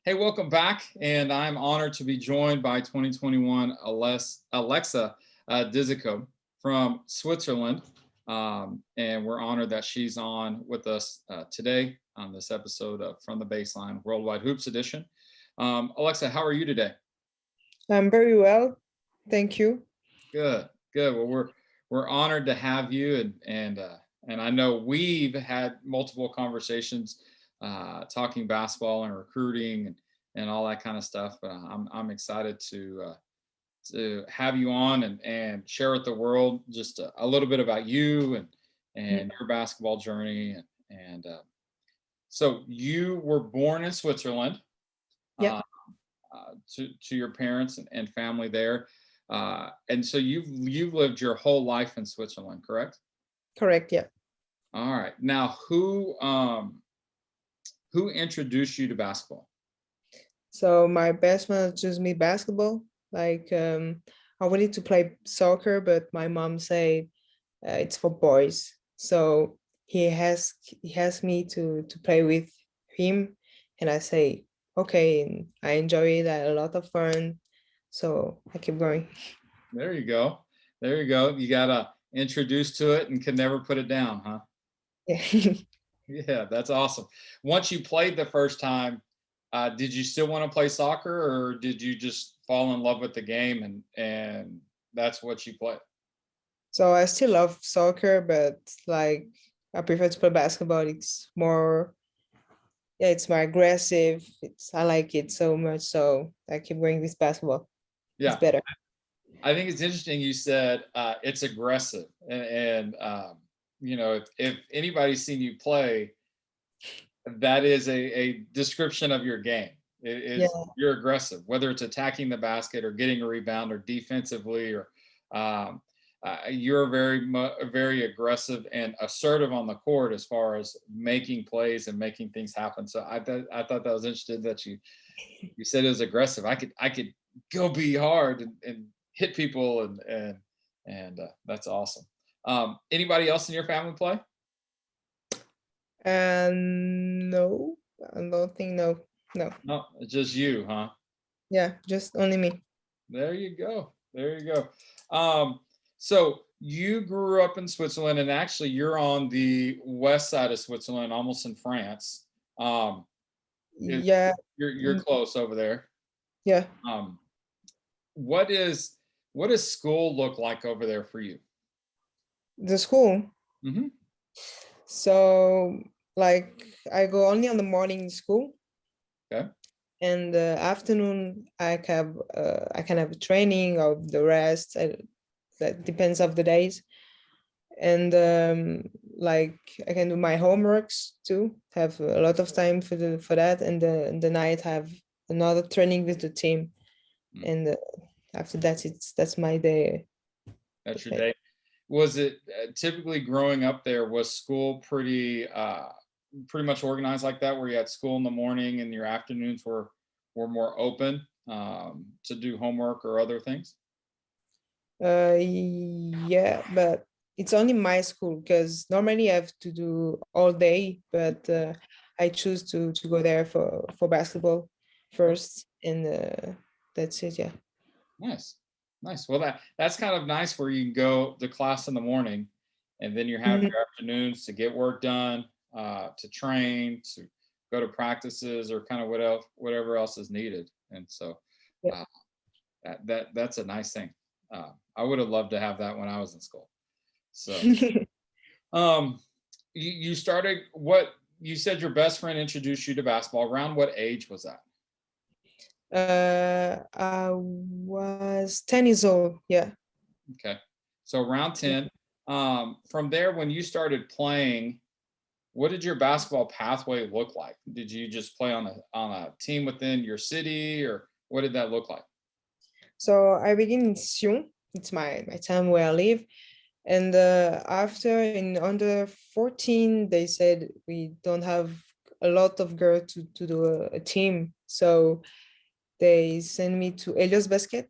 Hey, welcome back. And I'm honored to be joined by 2021 Alexia Dizeko from Switzerland. And we're honored that she's on with us today on this episode of From the Baseline Worldwide Hoops Edition. Alexia, how are you today? I'm very well, thank you. Good, good. Well, we're honored to have you, and I know we've had multiple conversations talking basketball and recruiting and all that kind of stuff. But I'm excited to have you on and share with the world just a little bit about you and your basketball journey. And so you were born in Switzerland. Yeah, To your parents and family there. And so you've lived your whole life in Switzerland, correct? correct. Yeah. All right. Now, who introduced you to basketball? So my best friend chose me basketball. I wanted to play soccer, but my mom said it's for boys. So he has me to play with him, and I say okay. And I enjoy it. I had a lot of fun. So I keep going. There you go. There you go. You got introduced to it and could never put it down, huh? Yeah. Yeah, that's awesome. Once you played the first time, did you still want to play soccer, or did you just fall in love with the game and that's what you play? So I still love soccer, but like I prefer to play basketball. It's more, yeah, it's more aggressive. I like it so much, so I keep going with basketball. It's Yeah, better. I think it's interesting you said it's aggressive, and if anybody's seen you play, that is a description of your game. It Yeah, is you're aggressive, whether it's attacking the basket or getting a rebound or defensively, or um, you're very aggressive and assertive on the court as far as making plays and making things happen. So I thought that was interesting that you said it was aggressive. I could go be hard and hit people and that's awesome. Anybody else in your family play? and no, I don't think no, no. No, it's just you, huh? Yeah, just only me. There you go. There you go. So you grew up in Switzerland, and actually, you're on the west side of Switzerland, almost in France. Um, it, Yeah, you're close over there. yeah. Um, what is what does school look like over there for you? The school. Hmm. So like I go only on the morning school, Okay. and the afternoon I can have a training of the rest. That depends of the days. And like I can do my homeworks too. Have a lot of time for that, and the night have another training with the team, Mm. and after that that's my day. That's That's your my day. Was it typically growing up there? Was school pretty much organized like that, where you had school in the morning and your afternoons were more open to do homework or other things? Yeah, but it's only my school because normally I have to do all day, but I choose to go there for basketball first, and that's it. Yeah. Nice, nice. Well, that's kind of nice where you can go to class in the morning, and then you have Mhm. your afternoons to get work done, to train, to go to practices, or kind of whatever else is needed. And so Yeah. uh, that's a nice thing. I would have loved to have that when I was in school. So um, you started what you said your best friend introduced you to basketball. Around what age was that? I was 10 years old. Yeah. Okay, so around 10. From there, when you started playing, what did your basketball pathway look like? Did you just play on a team within your city, or what did that look like? So I begin in Sion. It's my town where I live. And after in under 14, they said we don't have a lot of girls to do a team. So they sent me to Elios Basket,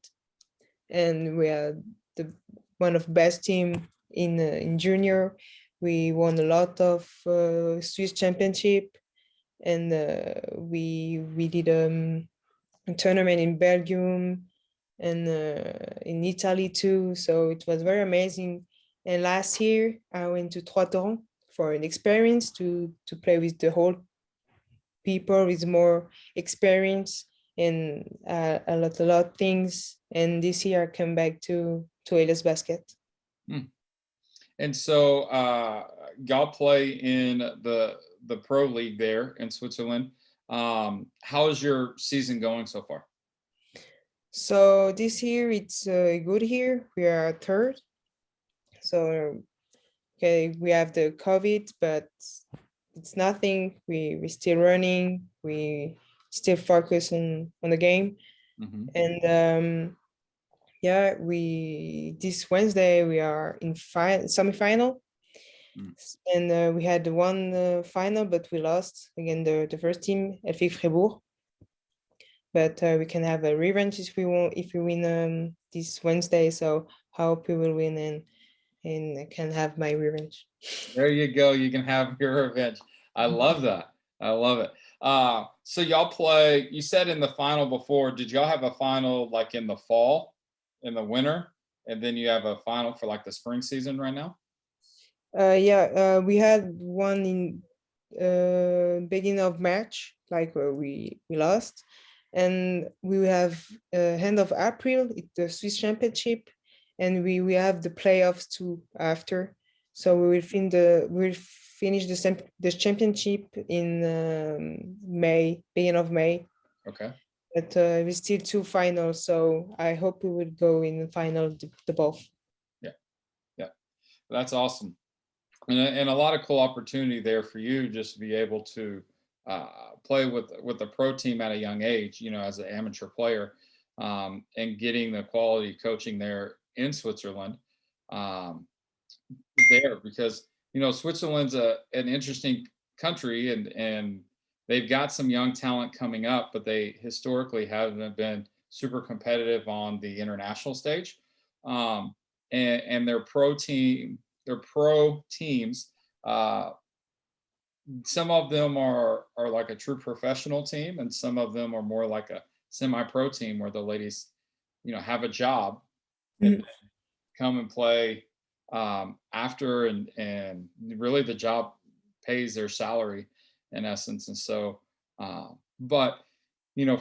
and we are the one of best team in junior. We won a lot of Swiss championship, and we did a tournament in Belgium and in Italy too. So it was very amazing. And last year I went to Trois Torrents for an experience to play with the whole people with more experience and a lot things. And this year I come back to Elias Basket. Hmm. And so y'all play in the pro league there in Switzerland. How is your season going so far? So this year it's good here. We are third. So okay, we have the COVID, but it's nothing. We still running. We still focus on the game. Mm-hmm. And yeah, we this Wednesday we are in semi-final. Mm. And we had one final, but we lost again the first team, FTB Fribourg. But we can have a revenge if we win this Wednesday. So I hope we will win and I can have my revenge. There you go. You can have your revenge. I love that. I love it. So y'all play, you said in the final before, did y'all have a final like in the fall, in the winter, and then you have a final for like the spring season right now? Yeah, we had one in beginning of March, like we lost, and we will have end of April it's the Swiss Championship, and we have the playoffs too after. So we'll finish the championship in May, beginning of May. Okay. But we still two finals, so I hope we will go in the final the both. Yeah, yeah, that's awesome. And a lot of cool opportunity there for you just to be able to play with the pro team at a young age, as an amateur player, and getting the quality coaching there in Switzerland there because Switzerland's an interesting country and they've got some young talent coming up, but they historically haven't been super competitive on the international stage. And their pro teams, some of them are like a true professional team, and some of them are more like a semi-pro team where the ladies, have a job and come and play after, and really the job pays their salary in essence. And so, but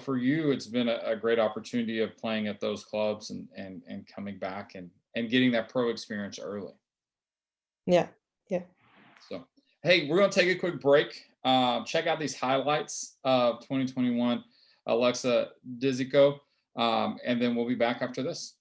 for you, it's been a great opportunity of playing at those clubs and coming back and getting that pro experience early. Yeah. So, hey, we're going to take a quick break. Check out these highlights of 2021 Alexia Dizeko, and then we'll be back after this.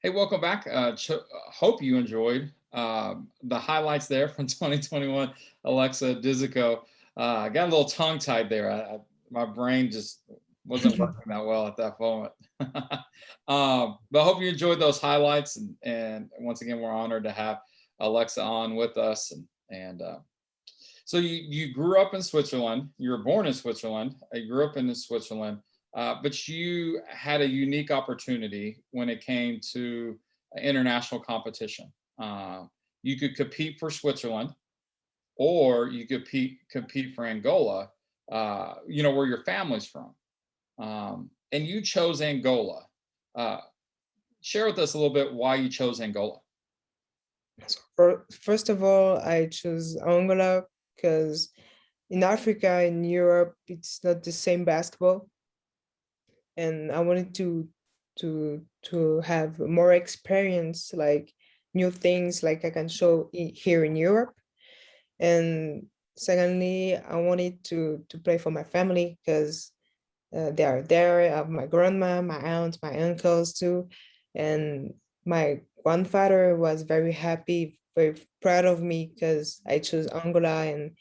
Hey, welcome back. Hope you enjoyed the highlights there from 2021. Alexia Dizeko. I got a little tongue tied there. My brain just wasn't working that well at that moment. But I hope you enjoyed those highlights. And once again, we're honored to have Alexa on with us. And so you grew up in Switzerland. You were born in Switzerland. You grew up in Switzerland, but you had a unique opportunity when it came to international competition. You could compete for Switzerland, or you could compete for Angola. Where your family's from, and you chose Angola. Uh, Share with us a little bit why you chose Angola. First of all, I chose Angola because in Africa, in Europe, it's not the same basketball, and I wanted to have more experience, like new things, like I can show here in Europe. And secondly, I wanted to play for my family because they are there. I have my grandma, my aunt, my uncles too, and my grandfather was very happy, very proud of me because I chose Angola, and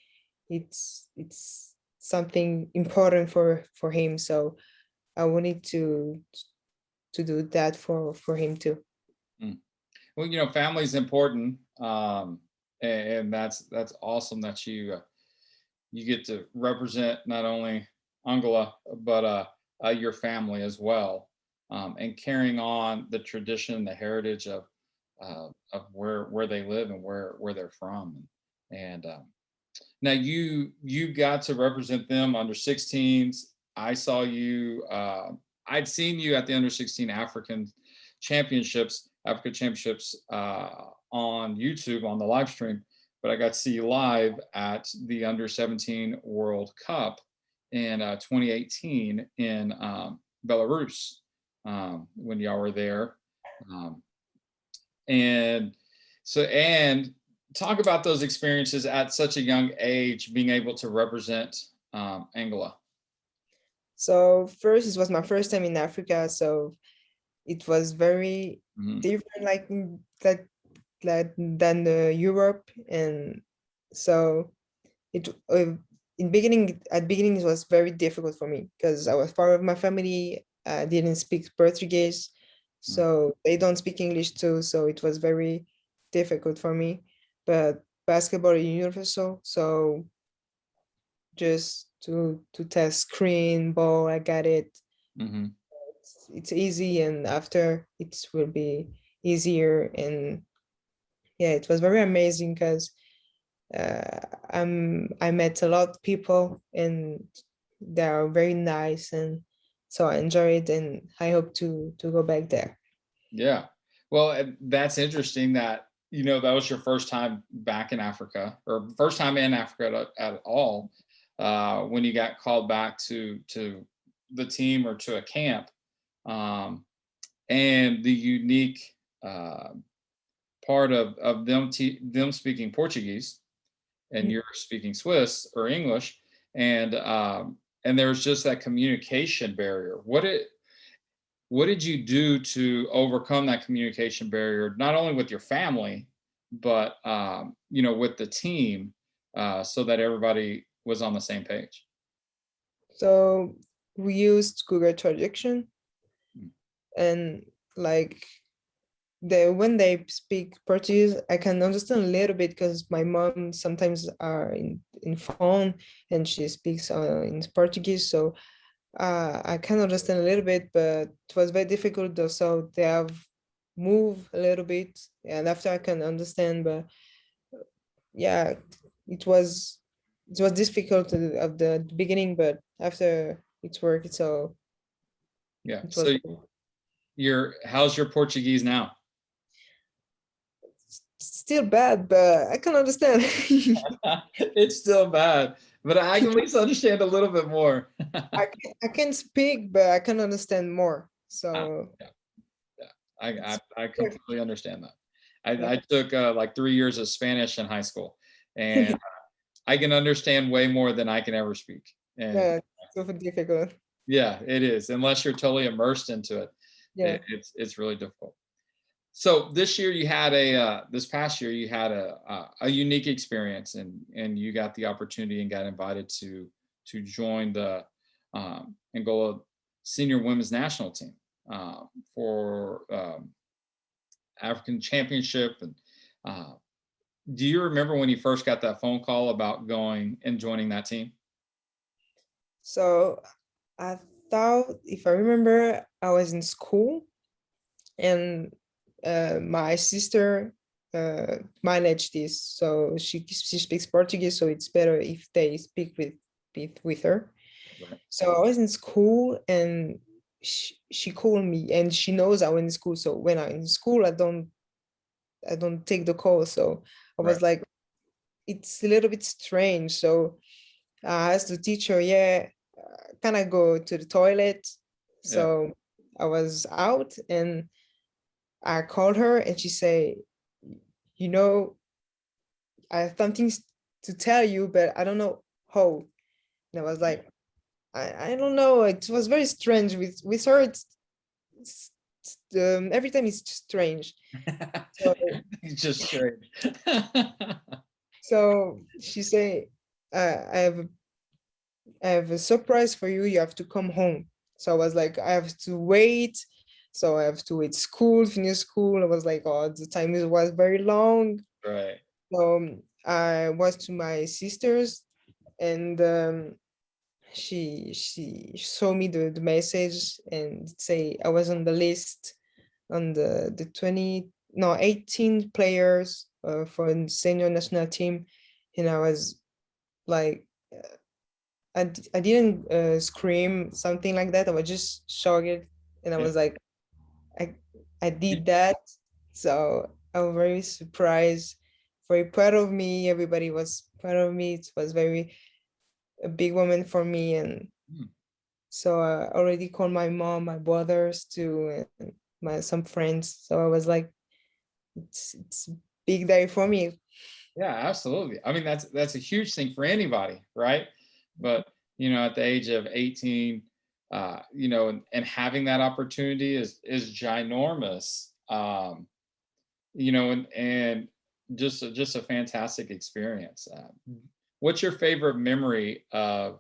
it's something important for him. So I wanted to do that for him too. Mm. Well, family is important, and that's awesome that you get to represent not only Angola but your family as well, and carrying on the tradition, the heritage of where they live and where they're from, and now you got to represent them under 16s. I saw you. I'd seen you at the under 16 Africa Championships on YouTube on the live stream, but I got to see you live at the under 17 World Cup in 2018 in Belarus, when y'all were there. Um, and and talk about those experiences at such a young age, being able to represent Angola. So first, it was my first time in Africa, so it was very different, like than the Europe, and so it at beginning it was very difficult for me because I was part of my family didn't speak Portuguese, so they don't speak English too, so it was very difficult for me. But basketball is universal, so just to test screen ball, I got it. Mm-hmm. It's easy, and after it will be easier. And yeah, it was very amazing because I met a lot of people, and they are very nice, and so I enjoy it, and I hope to go back there. Yeah. Well, that's interesting that that was your first time back in Africa, or first time in Africa at all, when you got called back to the team or to a camp, and the unique part of them speaking Portuguese and you're speaking Swiss or English, and there's just that communication barrier. What did you do to overcome that communication barrier, not only with your family, but with the team, so that everybody was on the same page? So we used Google Traduction, and like when they speak Portuguese, I can understand a little bit because my mom sometimes are in phone and she speaks in Portuguese, so I can understand a little bit, but it was very difficult though. So they have moved a little bit, and after I can understand, but yeah, it was it was difficult at the beginning, but after it's worked, so Yeah. it was So how's your Portuguese now? still bad, but I can understand. It's still bad, but I can at least understand a little bit more. I can speak, but I can understand more. Ah, So yeah, yeah. I yeah, completely understand that. yeah, I took like 3 years of Spanish in high school, and I can understand way more than I can ever speak. And yeah, it's so difficult. yeah, it is. Unless you're totally immersed into it, Yeah. it's really difficult. So this year you had this past year you had a unique experience, and you got the opportunity and got invited to join the Angola senior women's national team for African Championship. And uh, do you remember when you first got that phone call about going and joining that team? So I thought, if I remember, I was in school, and my sister managed this. So she speaks Portuguese, so it's better if they speak with her. Right. So I was in school, and she called me, and she knows I went in school. So when I'm in school, I don't take the call. So I Right. was like, it's a little bit strange. So I asked the teacher, yeah, can I go to the toilet? Yeah. So I was out, and I called her, and she said, you know, I have something to tell you, but I don't know how. And I was Yeah. like, I don't know. It was very strange with her. Every time it's strange. So It's just strange. so she said, I have a surprise for you. You have to come home. So I was like, I have to wait. So I have to wait school, finish school. I was like, oh, the time was very long. Right. So I was to my sister's, and she showed me the message and say I was on the list, on the 20, no, 18 players for the senior national team. And I was like, I didn't scream something like that. I was just shocked, and I Yeah. was like, I I You- did that. So I was very surprised, very proud of me. Everybody was proud of me. It was very a big moment for me. And hmm. so I already called my mom, my brothers too, and my some friends. So I was like, it's a big day for me. Yeah, absolutely. I mean, that's a huge thing for anybody, right? But at the age of 18, and having that opportunity is ginormous. And just a fantastic experience. What's your favorite memory of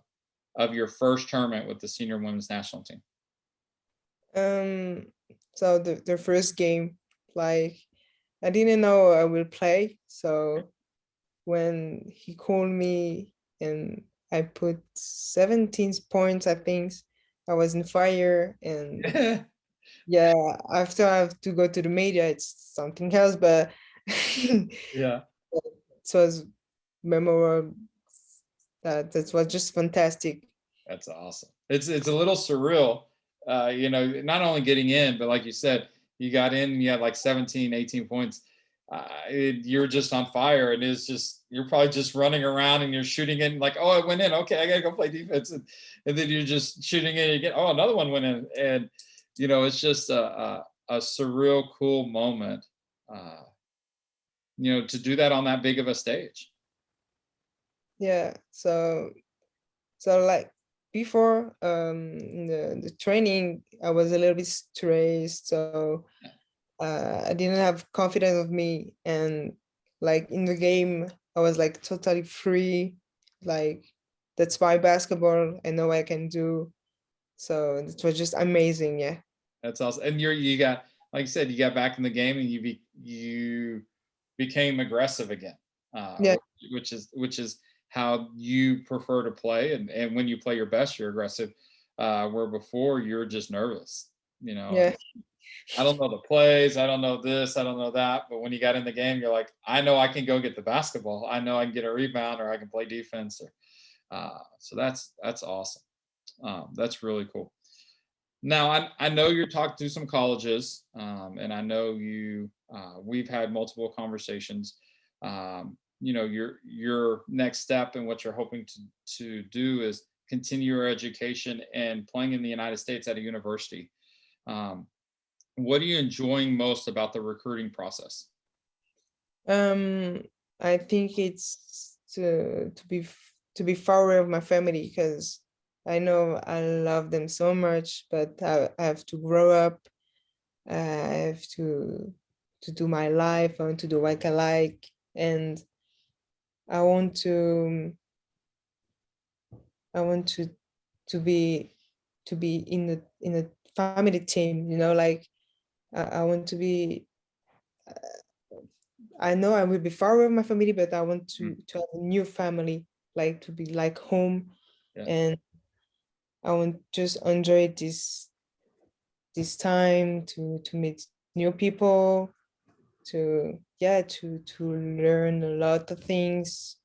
your first tournament with the senior women's national team? Um, so the first game, like I didn't know I will play. So when he called me and I put 17 points, I think I was in fire. And yeah, after I have to go to the media, it's something else, but it Yeah. was memorable. That was just fantastic. That's awesome. It's a little surreal, not only getting in, but like you said, you got in and you had like 17, 18 points. You're just on fire, and it's just you're probably just running around and you're shooting in like, oh, it went in. Okay, I gotta go play defense, and then you're just shooting in again. Oh, another one went in, and it's just a surreal, cool moment. To do that on that big of a stage. Yeah. So like before the training, I was a little bit stressed. So I didn't have confidence of me, and like in the game, I was like totally free. Like that's my basketball. I know I can do. So it was just amazing. Yeah. That's awesome. And you got, like you said, you got back in the game, and you became aggressive again, Yeah. which is how you prefer to play. And when you play your best, you're aggressive. Where before you're just nervous. Yeah. I don't know the plays, I don't know this, I don't know that. But when you got in the game, you're like, I know I can go get the basketball. I know I can get a rebound, or I can play defense. Or so that's awesome. That's really cool. Now, I know you're talking to some colleges, and I know we've had multiple conversations. Your next step and what you're hoping to do is continue your education and playing in the United States at a university. Um, what are you enjoying most about the recruiting process? Um, I think it's to be far away of my family, because I know I love them so much, but I have to grow up. I have to. do my life. I want to do what I like, and I want to I want to be in a family team. Like I want to be. I know I will be far away from my family, but I want Mm, to have a new family, like to be like home, yeah. and I want just enjoy this time to meet new people, to yeah to learn a lot of things,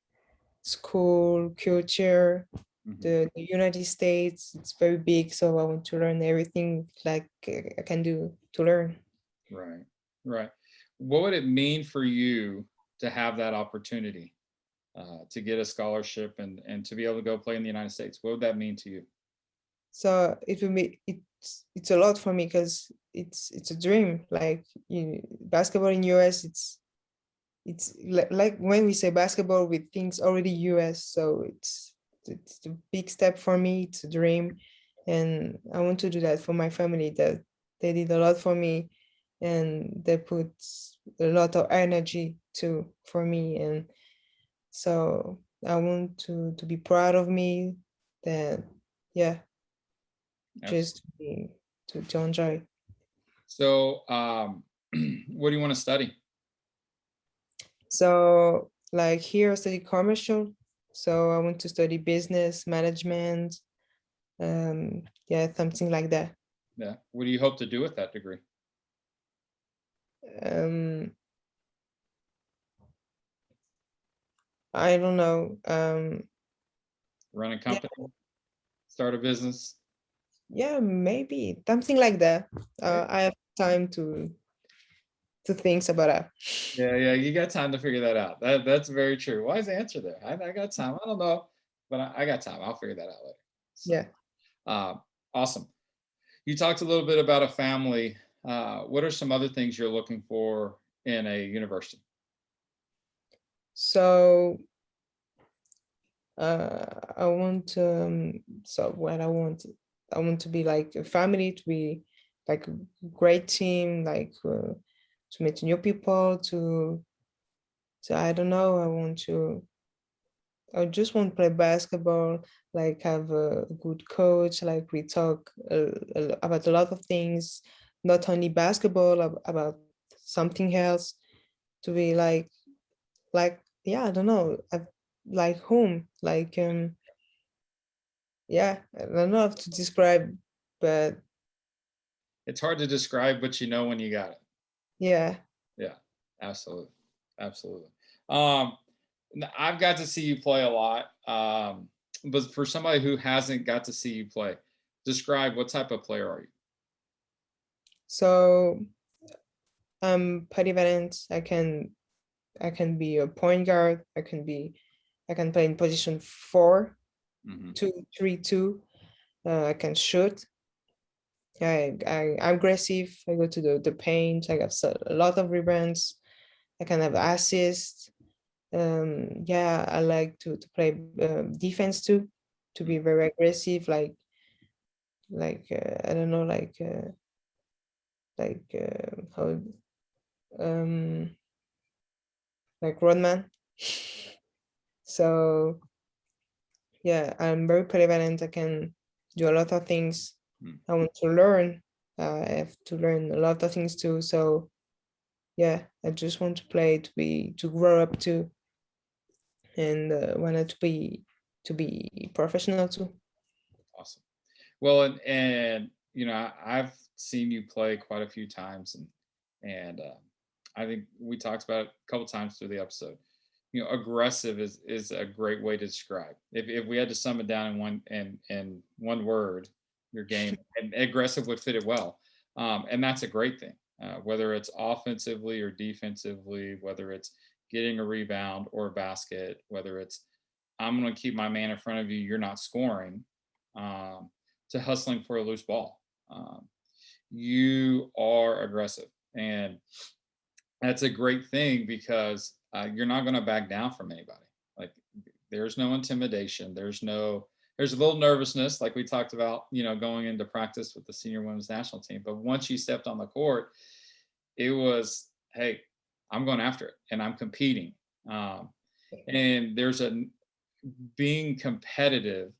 school, culture. Hmm. The United States, it's very big, so I want to learn everything like I can do to learn. Right. Right. What would it mean for you to have that opportunity to get a scholarship and to be able to go play in the United States? What would that mean to you? So it will be it's a lot for me because it's a dream. Like basketball in US, it's like when we say basketball, we think already US. So it's a big step for me. It's a dream, and I want to do that for my family. That they did a lot for me, and they put a lot of energy too for me, and so I want to be proud of me. That yeah, Absolutely. just to be to enjoy. So, what do you want to study? So like here I study commercial. So I want to study business management. Yeah, something like that. Yeah. What do you hope to do with that degree? Um, I don't know. Run a Yeah, company, start a business. yeah, maybe something like that. Maybe. I have time to think about that. Yeah, yeah, you got time to figure that out. That's very true. Wise answer there. I got time. I don't know, but I got time. I'll figure that out later. So, Yeah. uh, awesome. You talked a little bit about a family. What are some other things you're looking for in a university? So I want so what I want to be like a family, to be like a great team, like to meet new people, to I don't know, I just want to play basketball, like have a good coach, like we talk about a lot of things, not only basketball, about something else, to be like yeah, I don't know, like home, like yeah, I don't know how to describe, but It's hard to describe, but you know when you got it. yeah. Yeah, absolutely, absolutely. Um, I've got to see you play a lot, but for somebody who hasn't got to see you play, describe what type of player are you? So polyvalent. I can be a point guard. I can play in position 4, Hmm. 2, 3, 2. I can shoot. I'm aggressive. I go to the paint. I got a lot of rebounds. I can have assists. Yeah, I like to play defense too, to be very aggressive. I don't know, how um like Rodman. So yeah, I'm very polyvalent. I can do a lot of things. I want to learn. I have to learn a lot of things too. So yeah, I just want to play, to grow up too, and wanted to be professional too. Awesome. Well, and I've seen you play quite a few times, and I think we talked about it a couple times through the episode. Aggressive is a great way to describe. If we had to sum it down in one word, your game, and aggressive would fit it well. And that's a great thing. Whether it's offensively or defensively, whether it's getting a rebound or a basket, whether it's I'm going to keep my man in front of you, you're not scoring. Um, to hustling for a loose ball. You are aggressive, and that's a great thing because you're not going to back down from anybody. Like there's no intimidation. There's a little nervousness, like we talked about, going into practice with the senior women's national team. But once you stepped on the court, it was hey, I'm going after it and I'm competing. Um, and there's a being competitive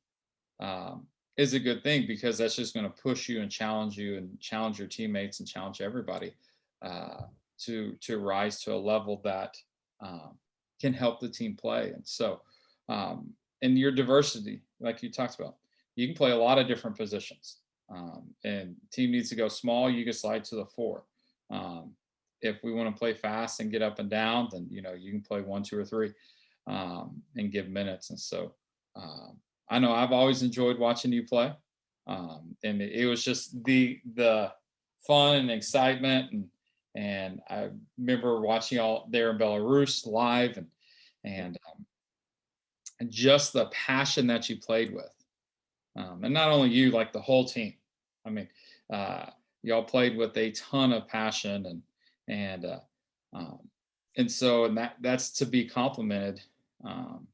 is a good thing because that's just going to push you and challenge your teammates and challenge everybody uh, to rise to a level that um, can help the team play. And so, and your diversity, like you talked about, you can play a lot of different positions. And team needs to go small, you can slide to the four. Um, if we want to play fast and get up and down, then you can play one, two, or three and give minutes. And so. I know I've always enjoyed watching you play, and it was just the fun and excitement, and I remember watching y'all there in Belarus live, and just the passion that you played with, and not only you, like the whole team. I mean, uh, y'all played with a ton of passion, and um, and so that's to be complimented. Um,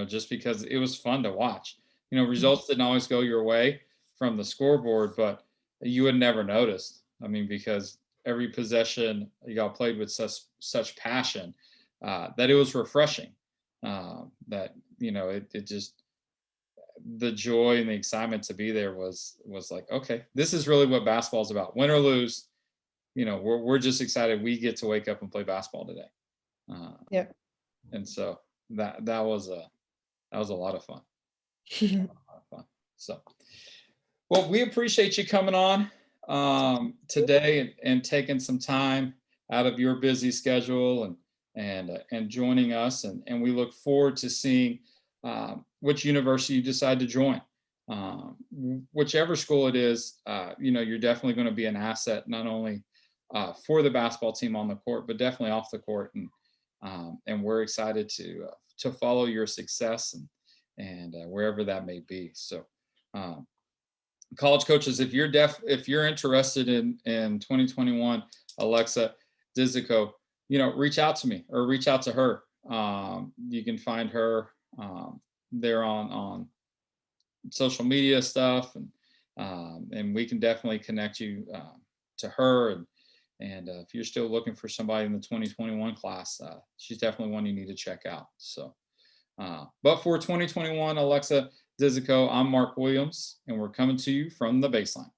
just because it was fun to watch. Results didn't always go your way from the scoreboard, but you would never notice. I mean, because every possession y'all played with such passion that it was refreshing. That it just the joy and the excitement to be there was like, okay, this is really what basketball is about. Win or lose, we're just excited we get to wake up and play basketball today. Uh, Yeah. and so that was a lot of fun. Fun. So, well, we appreciate you coming on today and taking some time out of your busy schedule and joining us. And we look forward to seeing which university you decide to join. Whichever school it is, you're definitely going to be an asset not only for the basketball team on the court, but definitely off the court. And we're excited to follow your success and wherever that may be. So, college coaches, if you're interested in 2021, Alexia Dizeko, reach out to me or reach out to her. You can find her there on social media stuff, and we can definitely connect you to her. And if you're still looking for somebody in the 2021 class, she's definitely one you need to check out. So. But for 2021, Alexia Dizeko, I'm Mark Williams, and we're coming to you from the baseline.